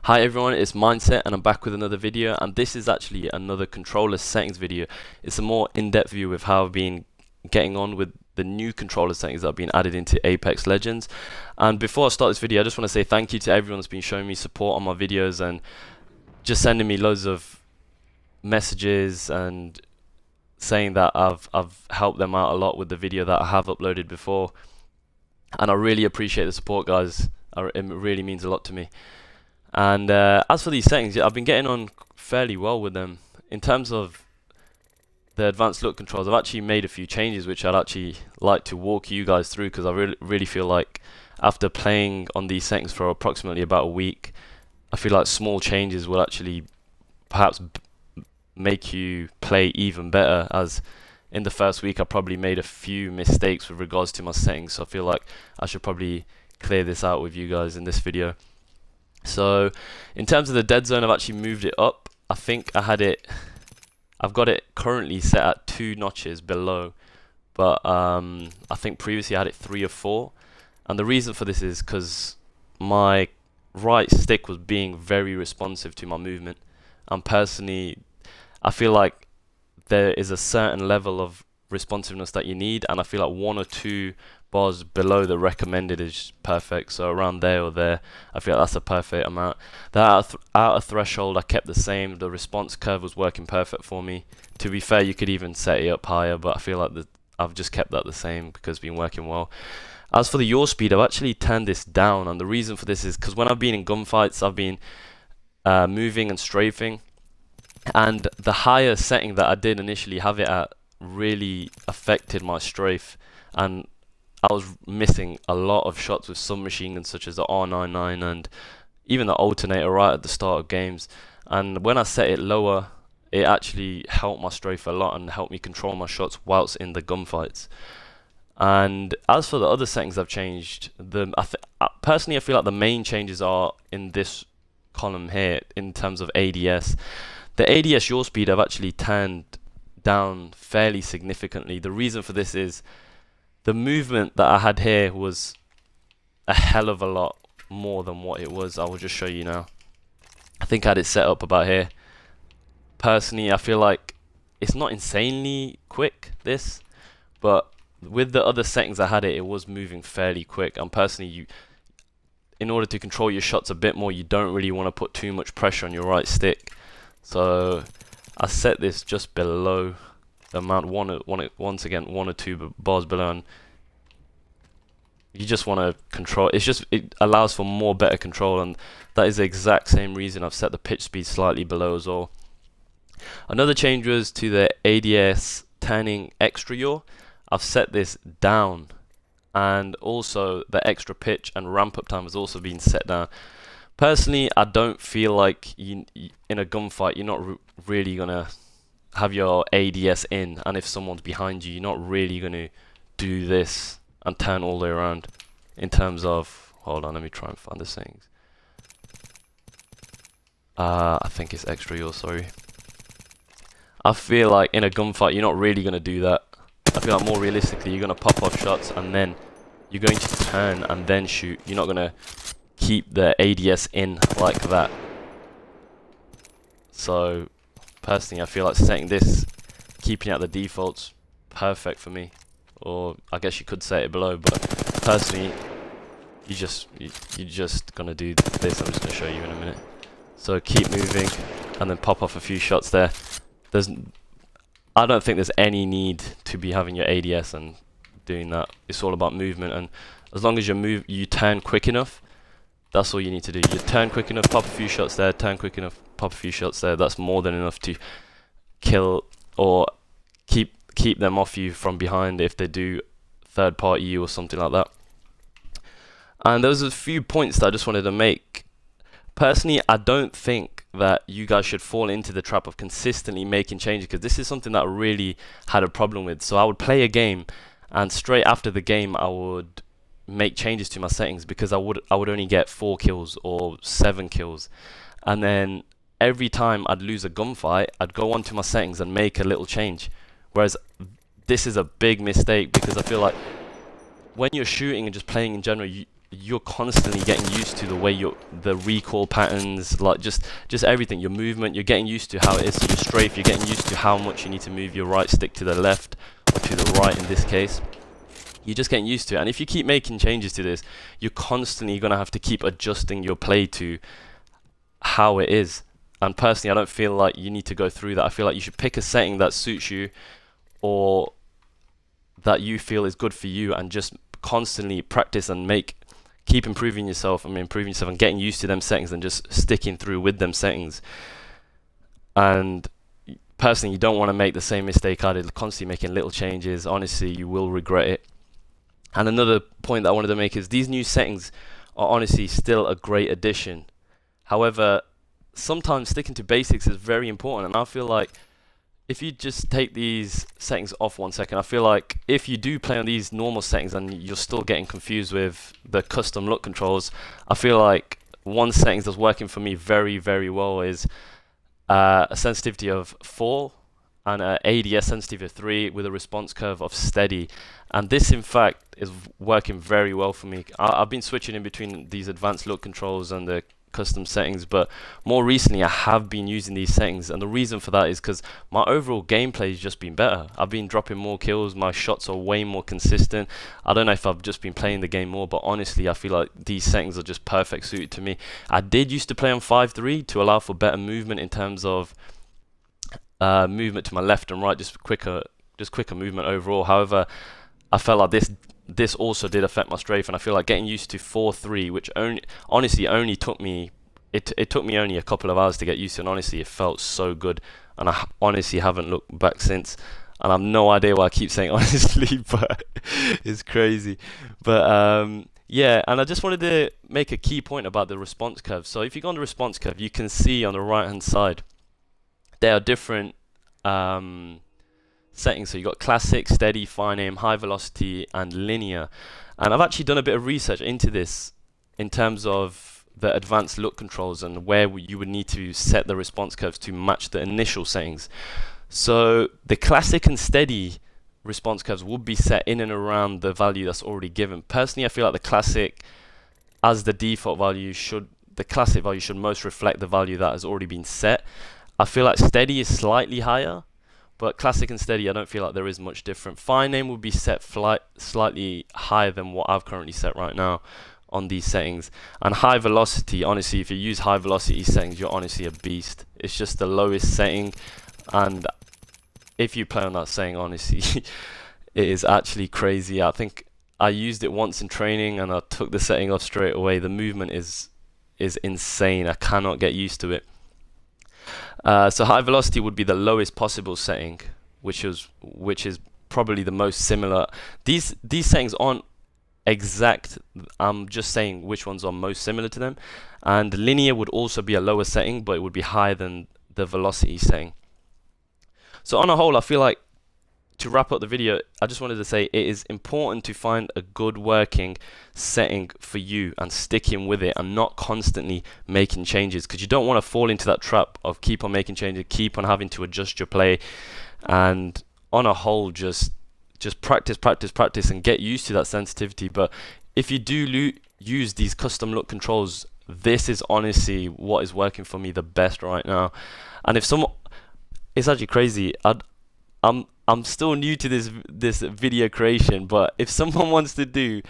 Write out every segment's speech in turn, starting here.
Hi everyone, it's Mindset and I'm back with another video, and this is actually another controller settings video. It's a more in-depth view of how I've been getting on with the new controller settings that have been added into Apex Legends. And before I start this video, I just want to say thank you to everyone that's been showing me support on my videos and just sending me loads of messages and saying that I've helped them out a lot with the video that I have uploaded before. And I really appreciate the support, guys. It really means a lot to me. And as for these settings, I've been getting on fairly well with them. In terms of the advanced look controls, I've actually made a few changes which I'd actually like to walk you guys through, because I really feel like after playing on these settings for approximately about a week, I feel like small changes will actually perhaps make you play even better, as in the first week I probably made a few mistakes with regards to my settings, so I feel like I should probably clear this out with you guys in this video. So in terms of the dead zone, I've actually moved it up. I think I've got it currently set at 2 notches below, but I think previously I had it 3 or 4, and the reason for this is because my right stick was being very responsive to my movement, and personally I feel like there is a certain level of responsiveness that you need, and I feel like 1 or 2 bars below the recommended is perfect. So around there or there, I feel like that's a perfect amount. The outer threshold I kept the same. The response curve was working perfect for me. To be fair, you could even set it up higher, but I feel like I've just kept that the same because it's been working well. As for the yaw speed, I've actually turned this down, and the reason for this is because when I've been in gunfights, I've been moving and strafing, and the higher setting that I did initially have it at really affected my strafe, and I was missing a lot of shots with submachine guns such as the R99 and even the alternator right at the start of games. And when I set it lower, it actually helped my strafe a lot and helped me control my shots whilst in the gunfights. And as for the other settings I've changed, personally I feel like the main changes are in this column here in terms of ADS. The ADS yaw speed I've actually turned down fairly significantly. The reason for this is the movement that I had here was a hell of a lot more than what it was. I will just show you now. I think I had it set up about here. Personally, I feel like it's not insanely quick, this, but with the other settings I had it was moving fairly quick. And personally, in order to control your shots a bit more, you don't really want to put too much pressure on your right stick. So I set this just below the amount, once again 1 or 2 bars below, and you just want to control. It allows for more better control, and that is the exact same reason I've set the pitch speed slightly below as well. Another change was to the ADS turning extra yaw. I've set this down, and also the extra pitch and ramp up time has also been set down. Personally, I don't feel like in a gunfight you're not really gonna have your ADS in, and if someone's behind you, you're not really gonna do this and turn all the way around. In terms of, hold on, let me try and find the settings. I think it's extra yaw, sorry. I feel like in a gunfight you're not really gonna do that. I feel like more realistically you're gonna pop off shots and then you're going to turn and then shoot. You're not gonna keep the ADS in like that. So personally I feel like setting this, keeping out the defaults, perfect for me. Or I guess you could set it below, but personally you're just gonna do this. I'm just gonna show you in a minute. So keep moving and then pop off a few shots there. I don't think there's any need to be having your ADS and doing that. It's all about movement, and as long as you turn quick enough, that's all you need to do. You turn quick enough, pop a few shots there, turn quick enough, pop a few shots there. That's more than enough to kill or keep them off you from behind if they do third party you or something like that. And those are a few points that I just wanted to make. Personally, I don't think that you guys should fall into the trap of consistently making changes, because this is something that I really had a problem with. So I would play a game, and straight after the game I would make changes to my settings because I would only get 4 kills or 7 kills, and then every time I'd lose a gunfight I'd go onto my settings and make a little change. Whereas this is a big mistake, because I feel like when you're shooting and just playing in general, you're constantly getting used to the way the recall patterns, like just everything, your movement. You're getting used to how it is to your strafe. You're getting used to how much you need to move your right stick to the left, or to the right in this case. You're just getting used to it, and if you keep making changes to this, you're constantly going to have to keep adjusting your play to how it is. And personally, I don't feel like you need to go through that. I feel like you should pick a setting that suits you, or that you feel is good for you, and just constantly practice and keep improving yourself and getting used to them settings, and just sticking through with them settings. And personally, you don't want to make the same mistake I did, constantly making little changes. Honestly, you will regret it. And another point that I wanted to make is these new settings are honestly still a great addition. However, sometimes sticking to basics is very important, and I feel like if you just take these settings off 1 second, I feel like if you do play on these normal settings and you're still getting confused with the custom look controls, I feel like one settings that's working for me very, very well is a sensitivity of 4 and an ADS sensitivity of 3 with a response curve of steady. And this, in fact, is working very well for me. I've been switching in between these advanced look controls and the custom settings, but more recently I have been using these settings, and the reason for that is because my overall gameplay has just been better. I've been dropping more kills, my shots are way more consistent. I don't know if I've just been playing the game more, but honestly I feel like these settings are just perfect suited to me. I did used to play on 5.3 to allow for better movement in terms of movement to my left and right, just quicker movement overall. However, I felt like this also did affect my strafe, and I feel like getting used to 4.3, which honestly took me only a couple of hours to get used to, and honestly it felt so good, and I honestly haven't looked back since, and I have no idea why I keep saying honestly, but it's crazy. But yeah, and I just wanted to make a key point about the response curve. So if you go on the response curve, you can see on the right hand side there are different settings. So you got classic, steady, fine aim, high velocity, and linear. And I've actually done a bit of research into this in terms of the advanced look controls and where you would need to set the response curves to match the initial settings. So the classic and steady response curves would be set in and around the value that's already given. Personally, I feel like the classic as the default value the classic value should most reflect the value that has already been set. I feel like steady is slightly higher, but classic and steady, I don't feel like there is much different. Fine aim would be set slightly higher than what I've currently set right now on these settings. And high velocity, honestly, if you use high velocity settings, you're honestly a beast. It's just the lowest setting, and if you play on that setting, honestly, it is actually crazy. I think I used it once in training, and I took the setting off straight away. The movement is insane. I cannot get used to it. So high velocity would be the lowest possible setting, which is probably the most similar. These settings aren't exact. I'm just saying which ones are most similar to them. And linear would also be a lower setting, but it would be higher than the velocity setting. So on a whole, I feel like, to wrap up the video, I just wanted to say it is important to find a good working setting for you and sticking with it, and not constantly making changes, because you don't want to fall into that trap of keep on making changes, keep on having to adjust your play. And on a whole, just practice and get used to that sensitivity. But if you do use these custom look controls, this is honestly what is working for me the best right now. And if someone, it's actually crazy, I'm still new to this video creation, but if someone wants to do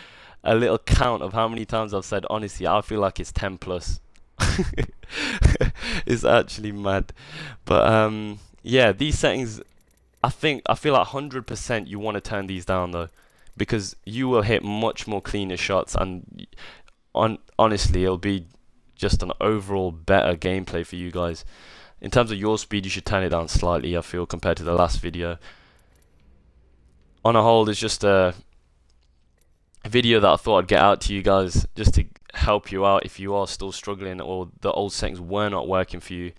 a little count of how many times I've said honestly, I feel like it's 10 plus. It's actually mad. But yeah, these settings, I feel like 100% you want to turn these down though, because you will hit much more cleaner shots, and honestly it'll be just an overall better gameplay for you guys. In terms of your speed, you should turn it down slightly, I feel, compared to the last video. On a whole, it's just a video that I thought I'd get out to you guys, just to help you out if you are still struggling or the old settings were not working for you.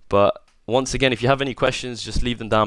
But once again, if you have any questions, just leave them down